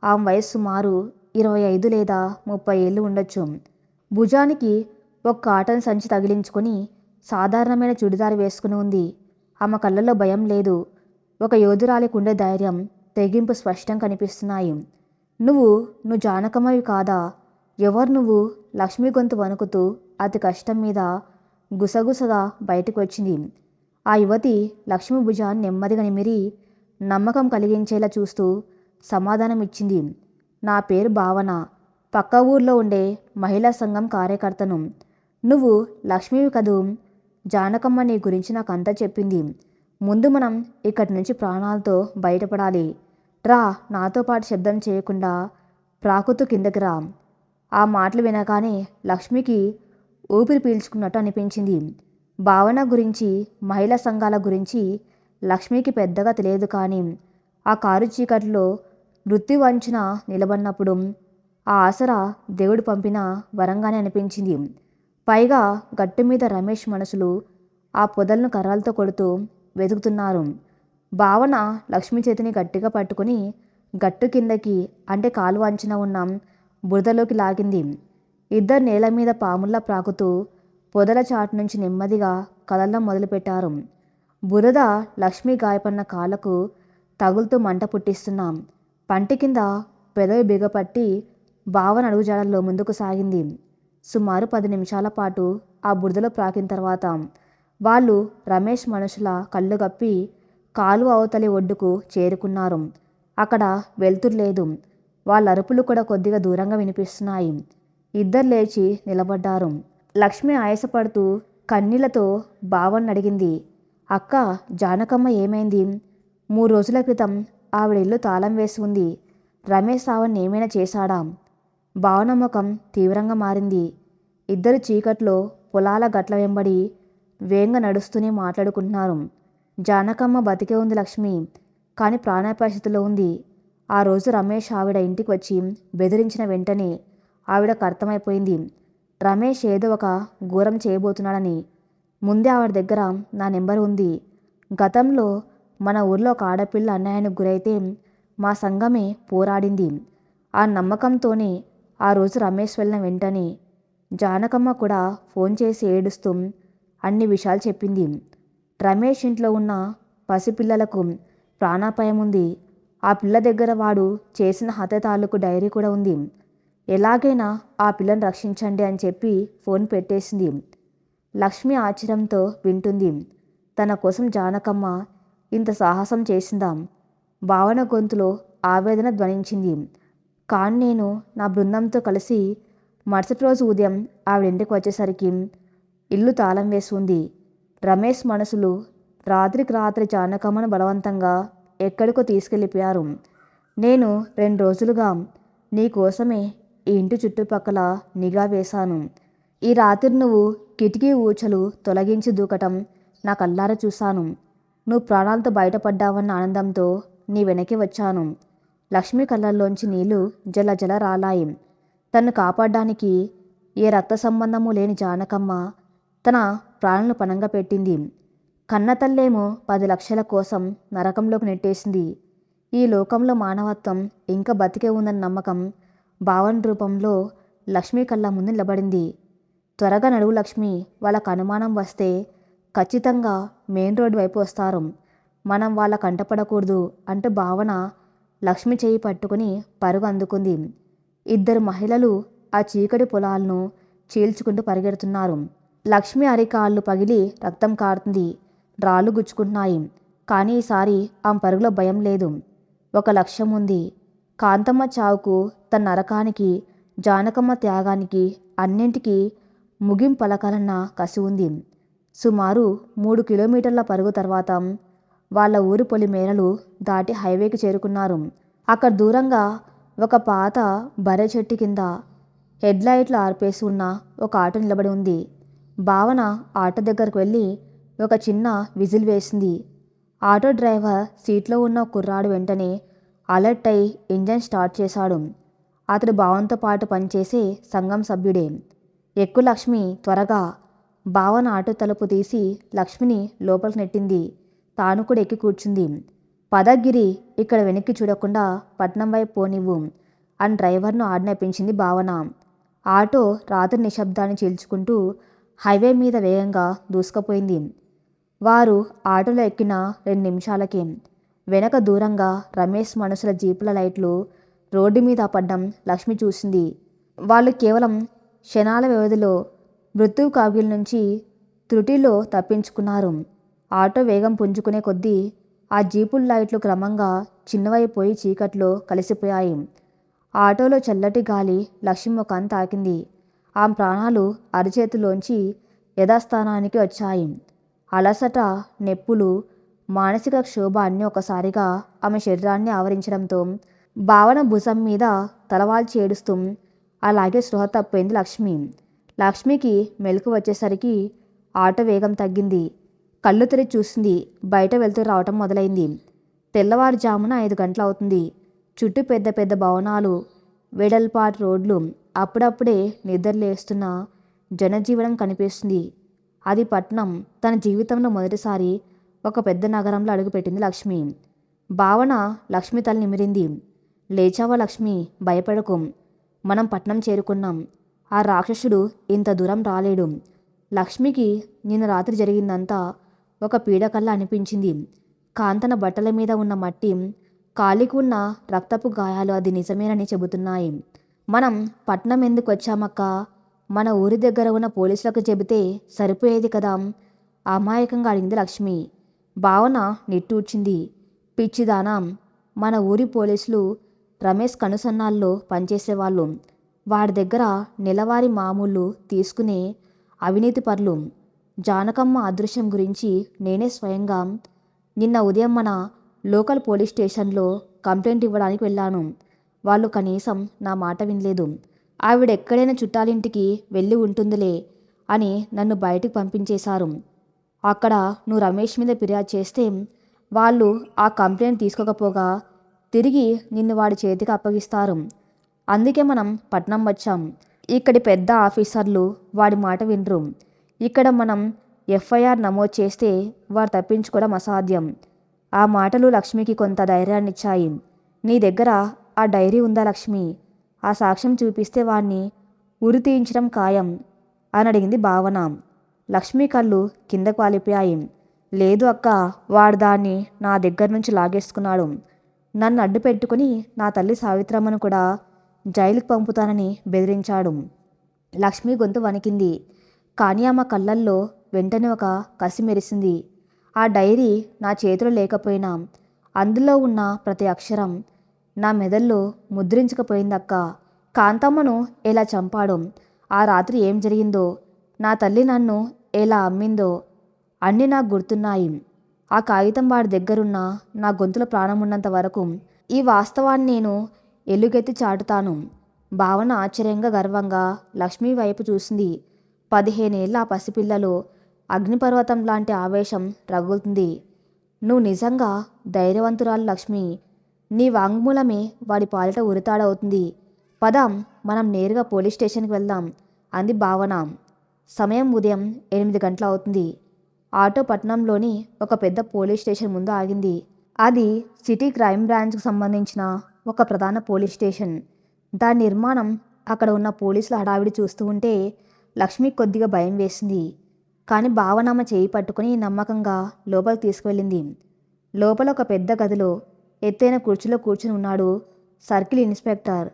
ఆమె వయసు సుమారు 25 లేదా 30 ఏళ్ళు ఉండొచ్చు. భుజానికి ఒక కాటన్ సంచి తగిలించుకొని సాధారణమైన చుడిదారు వేసుకుని ఉంది. ఆమె కళ్ళల్లో భయం లేదు. ఒక యోధురాలికి ఉండే ధైర్యం, తెగింపు స్పష్టం కనిపిస్తున్నాయి. నువ్వు జానకమ్మవి కాదా? ఎవరు నువ్వు? లక్ష్మి గొంతు వణుకుతూ అతి కష్టం మీద గుసగుసగా బయటకు వచ్చింది. ఆ యువతి లక్ష్మి భుజాన్ని నెమ్మదిగా నిమిరి నమ్మకం కలిగించేలా చూస్తూ సమాధానం ఇచ్చింది. నా పేరు భావన, పక్క ఊర్లో ఉండే మహిళా సంఘం కార్యకర్తను. నువ్వు లక్ష్మివి కదూ? జానకమ్మ నీ గురించి నాకంతా చెప్పింది. ముందు మనం ఇక్కడి నుంచి ప్రాణాలతో బయటపడాలి. రా, నాతో పాటు శబ్దం చేయకుండా ప్రాకుతూ కిందకి రా. ఆ మాటలు వినగానే లక్ష్మికి ఊపిరి పీల్చుకున్నట్టు అనిపించింది. భావన గురించి, మహిళా సంఘాల గురించి లక్ష్మికి పెద్దగా తెలియదు. కానీ ఆ కారు చీకట్లో మృత్యు వంచున నిలబడినప్పుడు ఆ ఆసరా దేవుడు పంపిన వరంగానే అనిపించింది. పైగా గట్టు మీద రమేష్ మనుషులు ఆ పొదలను కర్రలతో కొడుతూ వెతుకుతున్నారు. భావన లక్ష్మి చేతిని గట్టిగా పట్టుకుని గట్టు కిందకి, అంటే కాలువ అంచున ఉన్న బురదలోకి లాగింది. ఇద్దరు నేల మీద పాముల్లా ప్రాకుతూ పొదల చాటు నుంచి నెమ్మదిగా కదలడం మొదలుపెట్టారు. బురద లక్ష్మి గాయపడిన కాళ్ళకు తగులుతూ మంట పుట్టిస్తున్నాం. పంటి కింద పెదవి బిగపట్టి భావన అడుగుజాడల్లో ముందుకు సాగింది. సుమారు 10 నిమిషాల పాటు ఆ బురదలో ప్రాకిన తర్వాత వాళ్ళు రమేష్ మనుషుల కళ్ళు గప్పి కాలువ అవతలి ఒడ్డుకు చేరుకున్నారు. అక్కడ వెలుతురు లేదు. వాళ్ళ అరుపులు కూడా కొద్దిగా దూరంగా వినిపిస్తున్నాయి. ఇద్దరు లేచి నిలబడ్డారు. లక్ష్మి ఆయాసపడుతూ కన్నీళ్లతో భావన అడిగింది, అక్క, జానకమ్మ ఏమైంది? 3 రోజుల క్రితం ఆవిడ ఇల్లు తాళం వేసి ఉంది. రమేష్ ఆవిడని ఏమైనా చేశాడా? భావన ముఖం తీవ్రంగా మారింది. ఇద్దరు చీకట్లో పొలాల గట్ల వెంబడి వేగంగా నడుస్తూనే మాట్లాడుకుంటున్నారు. జానకమ్మ బతికే ఉంది లక్ష్మి, కానీ ప్రాణాపాయ స్థితిలో ఉంది. ఆ రోజు రమేష్ ఆవిడ ఇంటికి వచ్చి బెదిరించిన వెంటనే ఆవిడకు అర్థమైపోయింది రమేష్ ఏదో ఒక ఘోరం చేయబోతున్నాడని. ముందే ఆవిడ దగ్గర నా నెంబర్ ఉంది. గతంలో మన ఊర్లో ఒక ఆడపిల్ల అన్యాయానికి గురైతే మా సంఘమే పోరాడింది. ఆ నమ్మకంతోనే ఆ రోజు రమేష్ వెళ్ళిన వెంటనే జానకమ్మ కూడా ఫోన్ చేసి ఏడుస్తూ అన్ని విషయాలు చెప్పింది. రమేష్ ఇంట్లో ఉన్న పసిపిల్లలకు ప్రాణాపాయం ఉంది. ఆ పిల్ల దగ్గర వాడు చేసిన హత్య తాలూకు డైరీ కూడా ఉంది. ఎలాగైనా ఆ పిల్లని రక్షించండి అని చెప్పి ఫోన్ పెట్టేసింది. లక్ష్మి ఆశ్చర్యంతో వింటుంది. తన కోసం జానకమ్మ ఇంత సాహసం చేసిందా? భావన గొంతులో ఆవేదన ధ్వనించింది. కానీ నేను నా బృందంతో కలిసి మరుసటి రోజు ఉదయం ఆవిడింటికి వచ్చేసరికి ఇల్లు తాళం వేసి ఉంది. రమేష్ మనుషులు రాత్రికి రాత్రి జానకమ్మను బలవంతంగా ఎక్కడికో తీసుకెళ్ళిపోయారు. నేను 2 రోజులుగా నీ కోసమే ఈ ఇంటి చుట్టుపక్కల నిఘా వేశాను. ఈ రాత్రి నువ్వు కిటికీ ఊచలు తొలగించి దూకటం నా కళ్ళారా చూశాను. నువ్వు ప్రాణాలతో బయటపడ్డావన్న ఆనందంతో నీ వెనక్కి వచ్చాను. లక్ష్మి కళ్ళల్లోంచి నీళ్లు జల జల రాలాయి. తన్ను కాపాడడానికి ఏ రక్త సంబంధము లేని జానకమ్మ తన ప్రాణాలను పణంగా పెట్టింది. కన్నతల్లేమో 10 లక్షల కోసం నరకంలోకి నెట్టేసింది. ఈ లోకంలో మానవత్వం ఇంకా బతికే ఉందన్న నమ్మకం భావన రూపంలో లక్ష్మి కళ్ళ ముందు నిలబడింది. త్వరగా నడువు లక్ష్మి, వాళ్ళకు అనుమానం వస్తే ఖచ్చితంగా మెయిన్ రోడ్డు వైపు వస్తారు. మనం వాళ్ళ కంటపడకూడదు అంటూ భావన లక్ష్మి చేయి పట్టుకుని పరుగు అందుకుంది. ఇద్దరు మహిళలు ఆ చీకటి పొలాలను చీల్చుకుంటూ పరిగెడుతున్నారు. లక్ష్మి అరికాళ్ళు పగిలి రక్తం కారుతుంది. రాళ్ళు గుచ్చుకుంటున్నాయి. కానీ ఈసారి ఆమె పరుగులో భయం లేదు. ఒక లక్ష్యం ఉంది. కాంతమ్మ చావుకు, తన నరకానికి, జానకమ్మ త్యాగానికి అన్నింటికీ ముగింపు పలకాలన్న కసి ఉంది. సుమారు 3 కిలోమీటర్ల పరుగు తర్వాత వాళ్ళ ఊరి పొలిమేరలు దాటి హైవేకి చేరుకున్నారు. అక్కడ దూరంగా ఒక పాత బర్రె చెట్టు కింద హెడ్లైట్లు ఆర్పేసి ఉన్న ఒక ఆటో నిలబడి ఉంది. భావన ఆటో దగ్గరకు వెళ్ళి ఒక చిన్న విజిల్ వేసింది. ఆటో డ్రైవర్ సీట్లో ఉన్న కుర్రాడు వెంటనే అలర్ట్ అయి ఇంజన్ స్టార్ట్ చేశాడు. అతడు భావనతో పాటు పనిచేసే సంఘం సభ్యుడే. ఎక్కు లక్ష్మి, త్వరగా. భావన ఆటో తలుపు తీసి లక్ష్మిని లోపలికి నెట్టింది. తాను కూడా ఎక్కి కూర్చుంది. పదగిరి, ఇక్కడ వెనక్కి చూడకుండా పట్నం వైపు పోనివ్వు అని డ్రైవర్ను ఆజ్ఞాపించింది భావన. ఆటో రాత్రి నిశ్శబ్దాన్ని చీల్చుకుంటూ హైవే మీద వేగంగా దూసుకుపోయింది. వారు ఆటోలో ఎక్కిన 2 నిమిషాలకే వెనక దూరంగా రమేష్ మనుషుల జీపుల లైట్లు రోడ్డు మీద పడ్డం లక్ష్మి చూసింది. వాళ్ళు కేవలం క్షణాల వ్యవధిలో మృత్యువు కౌగిలి నుంచి త్రుటిలో తప్పించుకున్నారు. ఆటో వేగం పుంజుకునే కొద్దీ ఆ జీపుల లైట్లు క్రమంగా చిన్నవైపోయి చీకట్లో కలిసిపోయాయి. ఆటోలో చల్లటి గాలి లక్ష్మి ముఖాన్ని తాకింది. ఆమె ప్రాణాలు అరచేతిలోంచి యథాస్థానానికి వచ్చాయి. అలసట, నెప్పులు మానసిక క్షోభ అన్నీ ఒకసారిగా ఆమె శరీరాన్ని ఆవరించడంతో భావన భుజం మీద తలవాల్చి ఏడుస్తూ అలాగే స్పృహ తప్పింది లక్ష్మి. లక్ష్మికి మెలకు వచ్చేసరికి ఆటో వేగం తగ్గింది. కళ్ళు తెరిచి చూసింది. బయట వెళ్తూ రావటం మొదలైంది. తెల్లవారుజామున 5 గంటలు అవుతుంది. చుట్టూ పెద్ద పెద్ద భవనాలు, వెడల్పాటి రోడ్లు, అప్పుడప్పుడే నిద్రలేస్తున్న జనజీవనం కనిపిస్తుంది. అది పట్నం. తన జీవితంలో మొదటిసారి ఒక పెద్ద నగరంలో అడుగుపెట్టింది లక్ష్మి. భావన లక్ష్మి తల నిమిరింది. లేచావా లక్ష్మి, భయపడకు, మనం పట్నం చేరుకున్నాం. ఆ రాక్షసుడు ఇంత దూరం రాలేడు. లక్ష్మికి నిన్న రాత్రి జరిగిందంతా ఒక పీడకల్లా అనిపించింది. కాంతన బట్టల మీద ఉన్న మట్టి, కాలికి ఉన్న రక్తపు గాయాలు అది నిజమేనని చెబుతున్నాయి. మనం పట్నం ఎందుకు వచ్చామక్క? మన ఊరి దగ్గర ఉన్న పోలీసులకు చెబితే సరిపోయేది కదా, అమాయకంగా అడిగింది లక్ష్మి. భావన నిట్టూర్చింది. పిచ్చిదానా, మన ఊరి పోలీసులు రమేష్ కనుసన్నాల్లో పనిచేసేవాళ్ళు. వాడి దగ్గర నెలవారీ మామూలు తీసుకునే అవినీతి పరులు. జానకమ్మ అదృశ్యం గురించి నేనే స్వయంగా నిన్న ఉదయం మన లోకల్ పోలీస్ స్టేషన్లో కంప్లైంట్ ఇవ్వడానికి వెళ్ళాను. వాళ్ళు కనీసం నా మాట వినలేదు. ఆవిడెక్కడైనా చుట్టాలింటికి వెళ్ళి ఉంటుందిలే అని నన్ను బయటికి పంపించేశారు. అక్కడ నువ్వు రమేష్ మీద ఫిర్యాదు చేస్తే వాళ్ళు ఆ కంప్లైంట్ తీసుకోకపోగా తిరిగి నిన్ను వాడి చేతికి అప్పగిస్తారు. అందుకే మనం పట్నం వచ్చాం. ఇక్కడి పెద్ద ఆఫీసర్లు వాడి మాట వినరు. ఇక్కడ మనం ఎఫ్ఐఆర్ నమోదు చేస్తే వారు తప్పించుకోవడం అసాధ్యం. ఆ మాటలు లక్ష్మికి కొంత ధైర్యాన్నిచ్చాయి. నీ దగ్గర ఆ డైరీ ఉందా లక్ష్మి? ఆ సాక్ష్యం చూపిస్తే వాణ్ణి ఉరి తీయించడం ఖాయం అని అడిగింది భావన. లక్ష్మి కళ్ళు కిందకు వాలిపోయాయి. లేదు అక్క, వాడు దాన్ని నా దగ్గర నుంచి లాగేసుకున్నాడు. నన్ను అడ్డు పెట్టుకుని నా తల్లి సావిత్రమ్మను కూడా జైలుకు పంపుతానని బెదిరించాడు. లక్ష్మి గొంతు వణికింది. కానీ ఆమె కళ్ళల్లో వెంటనే ఒక కసి మెరిసింది. ఆ డైరీ నా చేతిలో లేకపోయినా అందులో ఉన్న ప్రతి అక్షరం నా మెదల్లో ముద్రించకపోయిందక్క. కాంతమ్మను ఎలా చంపాడో, ఆ రాత్రి ఏం జరిగిందో, నా తల్లి నన్ను ఎలా అమ్మిందో అన్నీ నాకు గుర్తున్నాయి. ఆ కాగితం వాడి దగ్గరున్న నా గొంతులో ప్రాణం ఉన్నంత వరకు ఈ వాస్తవాన్ని నేను ఎలుగెత్తి చాటుతాను. భావన ఆశ్చర్యంగా గర్వంగా లక్ష్మి వైపు చూసింది. 15 ఏళ్ళ ఆ పసిపిల్లలో అగ్నిపర్వతం లాంటి ఆవేశం రగులుతుంది. నువ్వు నిజంగా ధైర్యవంతురాలు లక్ష్మి. నీ వాంగ్మూలమే వాడి పాలిట ఉరితాడవుతుంది. పదం, మనం నేరుగా పోలీస్ స్టేషన్కి వెళ్దాం అంది భావన. సమయం ఉదయం 8 గంటలు అవుతుంది. ఆటో పట్నంలోని ఒక పెద్ద పోలీస్ స్టేషన్ ముందు ఆగింది. అది సిటీ క్రైమ్ బ్రాంచ్కు సంబంధించిన ఒక ప్రధాన పోలీస్ స్టేషన్. దాని నిర్మాణం, అక్కడ ఉన్న పోలీసుల హడావిడి చూస్తూ ఉంటే లక్ష్మికి కొద్దిగా భయం వేసింది. కానీ భావనామ చేయి పట్టుకుని నమ్మకంగా లోపలికి తీసుకువెళ్ళింది. లోపల ఒక పెద్ద గదిలో ఎత్తైన కుర్చీలో కూర్చుని ఉన్నాడు సర్కిల్ ఇన్స్పెక్టర్.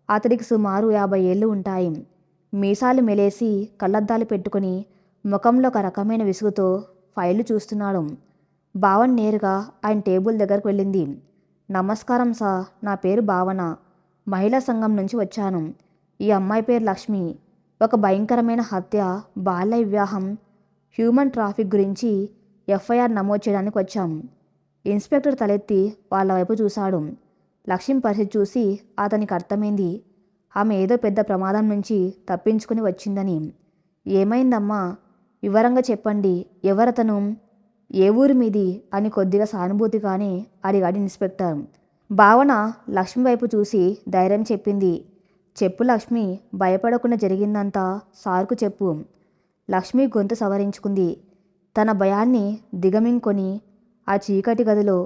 అతడికి సుమారు 50 ఏళ్ళు ఉంటాయి. మీసాలు మెలేసి కళ్ళద్దాలు పెట్టుకుని ముఖంలో ఒక రకమైన విసుగుతో ఫైళ్లు చూస్తున్నాడు. భావన నేరుగా ఆయన టేబుల్ దగ్గరకు వెళ్ళింది. నమస్కారం సార్, నా పేరు భావన, మహిళా సంఘం నుంచి వచ్చాను. ఈ అమ్మాయి పేరు లక్ష్మి. ఒక భయంకరమైన హత్య, బాల్య వివాహం, హ్యూమన్ ట్రాఫిక్ గురించి ఎఫ్ఐఆర్ నమోదు చేయడానికి వచ్చాం. ఇన్స్పెక్టర్ తలెత్తి వాళ్ళ వైపు చూశాడు. లక్ష్మి పరిస్థితి చూసి అతనికి అర్థమైంది. ఆమె ఏదో పెద్ద ప్రమాదం నుంచి తప్పించుకుని వచ్చిందని. ఏమైందమ్మా, వివరంగా చెప్పండి, ఎవరతను, ఏ ఊరి మీది అని కొద్దిగా సానుభూతిగానే అడిగాడు ఇన్స్పెక్టర్. భావన లక్ష్మి వైపు చూసి ధైర్యం చెప్పింది. చెప్పు లక్ష్మి, భయపడకుండా జరిగిందంతా సార్కు చెప్పు. లక్ష్మి గొంతు సవరించుకుంది. తన భయాన్ని దిగమింకొని ఆ చీకటి గదిలో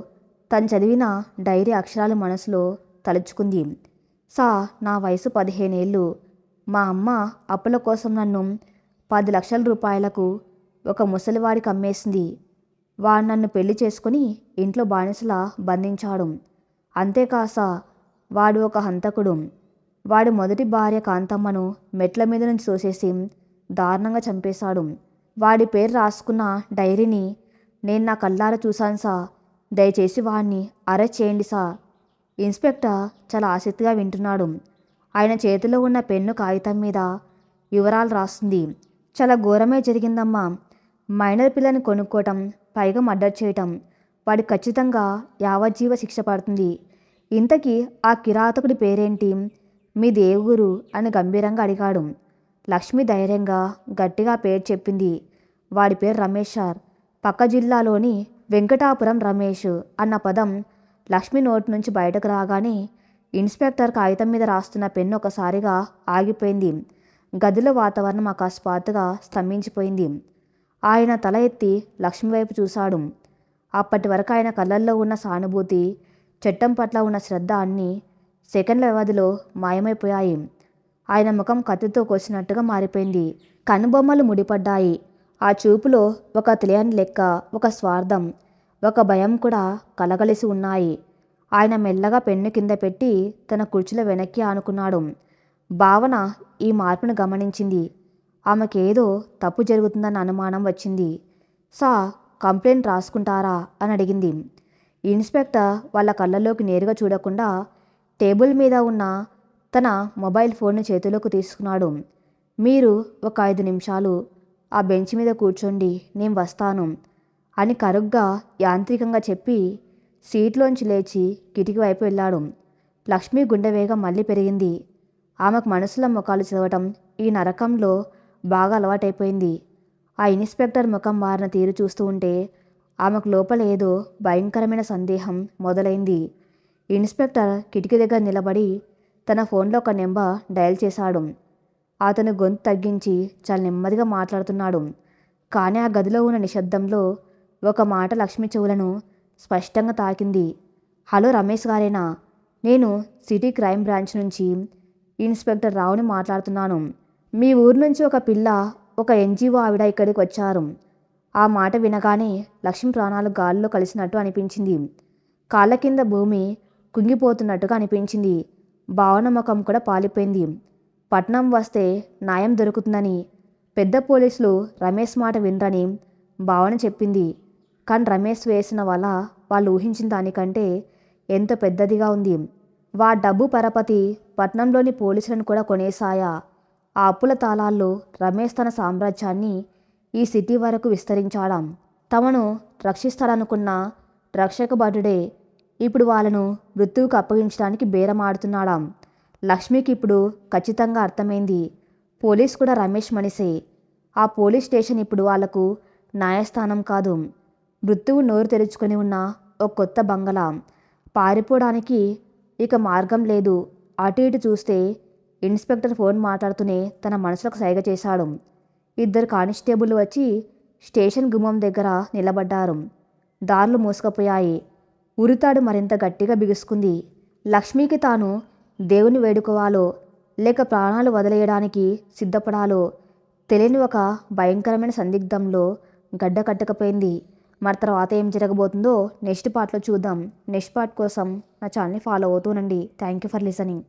తను చదివిన డైరీ అక్షరాలు మనసులో తలుచుకుంది. నా వయసు 15 ఏళ్ళు. మా అమ్మ అప్పుల కోసం నన్ను 10 లక్షల రూపాయలకు ఒక ముసలివాడికి అమ్మేసింది. వాడు నన్ను పెళ్లి చేసుకుని ఇంట్లో బానిసలా బంధించాడు. అంతేకాసా, వాడు ఒక హంతకుడు. వాడి మొదటి భార్య కాంతమ్మను మెట్ల మీద నుంచి తోసేసి దారుణంగా చంపేశాడు. వాడి పేరు రాసుకున్న డైరీని నేను నా కళ్ళారా చూశాను సార్. దయచేసి వాడిని అరెస్ట్ చేయండి సార్. ఇన్స్పెక్టర్ చాలా ఆసక్తిగా వింటున్నాడు. ఆయన చేతిలో ఉన్న పెన్ను కాగితం మీద వివరాలు రాస్తుంది. చాలా ఘోరమే జరిగిందమ్మా. మైనర్ పిల్లని కొనుక్కోవటం, పైగా మర్డర్ చేయటం. వాడికి ఖచ్చితంగా యావజ్జీవ శిక్ష పడుతుంది. ఇంతకీ ఆ కిరాతకుడి పేరేంటి? మీ దేవుగురు అని గంభీరంగా అడిగాడు. లక్ష్మి ధైర్యంగా గట్టిగా పేరు చెప్పింది. వాడి పేరు రమేష్ సార్. పక్క జిల్లాలోని వెంకటాపురం రమేష్ అన్న పదం లక్ష్మి నోటి నుంచి బయటకు రాగానే ఇన్స్పెక్టర్ కాగితం మీద రాస్తున్న పెన్ను ఒకసారిగా ఆగిపోయింది. గదిలో వాతావరణం అకస్మాత్తుగా స్తంభించిపోయింది. ఆయన తల ఎత్తి లక్ష్మి వైపు చూశాడు. అప్పటి వరకు ఆయన కళ్ళల్లో ఉన్న సానుభూతి, చట్టం పట్ల ఉన్న శ్రద్ధ అన్నీ సెకండ్ల వ్యవధిలో మాయమైపోయాయి. ఆయన ముఖం కత్తితో కోసినట్టుగా మారిపోయింది. కనుబొమ్మలు ముడిపడ్డాయి. ఆ చూపులో ఒక తెలియని లెక్క, ఒక స్వార్థం, ఒక భయం కూడా కలగలిసి ఉన్నాయి. ఆయన మెల్లగా పెన్ను కింద పెట్టి తన కుర్చీలో వెనక్కి ఆనుకున్నాడు. భావన ఈ మార్పును గమనించింది. ఆమెకేదో తప్పు జరుగుతుందన్న అనుమానం వచ్చింది. సా కంప్లైంట్ రాసుకుంటారా అని అడిగింది. ఇన్స్పెక్టర్ వాళ్ళ కళ్ళలోకి నేరుగా చూడకుండా టేబుల్ మీద ఉన్న తన మొబైల్ ఫోన్ను చేతిలోకి తీసుకున్నాడు. మీరు ఒక 5 నిమిషాలు ఆ బెంచ్ మీద కూర్చోండి, నేను వస్తాను అని కరుగ్గా యాంత్రికంగా చెప్పి సీట్లోంచి లేచి కిటికీ వైపు వెళ్ళాడు. లక్ష్మి గుండె వేగం మళ్ళీ పెరిగింది. ఆమెకు మనసులో ముఖాలు చదవటం ఈ నరకంలో బాగా అలవాటైపోయింది. ఆ ఇన్స్పెక్టర్ ముఖం మారిన తీరు చూస్తూ ఉంటే ఆమెకు లోపల ఏదో భయంకరమైన సందేహం మొదలైంది. ఇన్స్పెక్టర్ కిటికీ దగ్గర నిలబడి తన ఫోన్లో ఒక నెంబర్ డయల్ చేశాడు. అతను గొంతు తగ్గించి చాలా నెమ్మదిగా మాట్లాడుతున్నాడు. కానీ ఆ గదిలో ఉన్న నిశ్శబ్దంలో ఒక మాట లక్ష్మి చెవులను స్పష్టంగా తాకింది. హలో, రమేష్ గారేనా? నేను సిటీ క్రైమ్ బ్రాంచ్ నుంచి ఇన్స్పెక్టర్ రావుని మాట్లాడుతున్నాను. మీ ఊరు నుంచి ఒక పిల్ల, ఒక ఎన్జిఓ ఆవిడ ఇక్కడికి వచ్చారు. ఆ మాట వినగానే లక్ష్మి ప్రాణాలు గాల్లో కలిసినట్టు అనిపించింది. కాళ్ళ కింద భూమి కుంగిపోతున్నట్టుగా అనిపించింది. భావన ముఖం కూడా పాలిపోయింది. పట్నం వస్తే న్యాయం దొరుకుతుందని పెద్ద పోలీసులు రమేష్ మాట వినరని భావన చెప్పింది. కానీ రమేష్ వేసిన వల వాళ్ళు ఊహించిన దానికంటే ఎంతో పెద్దదిగా ఉంది. వా డబ్బు పరపతి పట్నంలోని పోలీసులను కూడా కొనేసాయా. ఆ అప్పుల తాళాల్లో రమేష్ తన సామ్రాజ్యాన్ని ఈ సిటీ వరకు విస్తరించాడాం. తమను రక్షిస్తాడనుకున్న రక్షక భటుడే ఇప్పుడు వాళ్ళను మృత్యువుకు అప్పగించడానికి బేరమాడుతున్నాడాం. లక్ష్మికి ఇప్పుడు ఖచ్చితంగా అర్థమైంది. పోలీస్ కూడా రమేష్ మనిషే. ఆ పోలీస్ స్టేషన్ ఇప్పుడు వాళ్లకు న్యాయస్థానం కాదు, మృత్యువు నోరు తెరుచుకొని ఉన్న ఒక కొత్త బంగళా. పారిపోవడానికి ఇక మార్గం లేదు. అటు ఇటు చూస్తే ఇన్స్పెక్టర్ ఫోన్ మాట్లాడుతూనే తన మనసులకు సైగ చేశాడు. 2 కానిస్టేబుల్ వచ్చి స్టేషన్ గుమ్మం దగ్గర నిలబడ్డారు. దారులు మూసుకుపోయాయి. ఉరితాడు మరింత గట్టిగా బిగుసుకుంది. లక్ష్మికి తాను దేవుని వేడుకోవాలో లేక ప్రాణాలు వదిలేయడానికి సిద్ధపడాలో తెలియని ఒక భయంకరమైన సందిగ్ధంలో గడ్డ కట్టకపోయింది. మరి తర్వాత ఏం జరగబోతుందో నెక్స్ట్ పార్ట్లో చూద్దాం. నెక్స్ట్ పార్ట్ కోసం నా ఛానల్ని ఫాలో అవుతూనండి. Thank you for listening.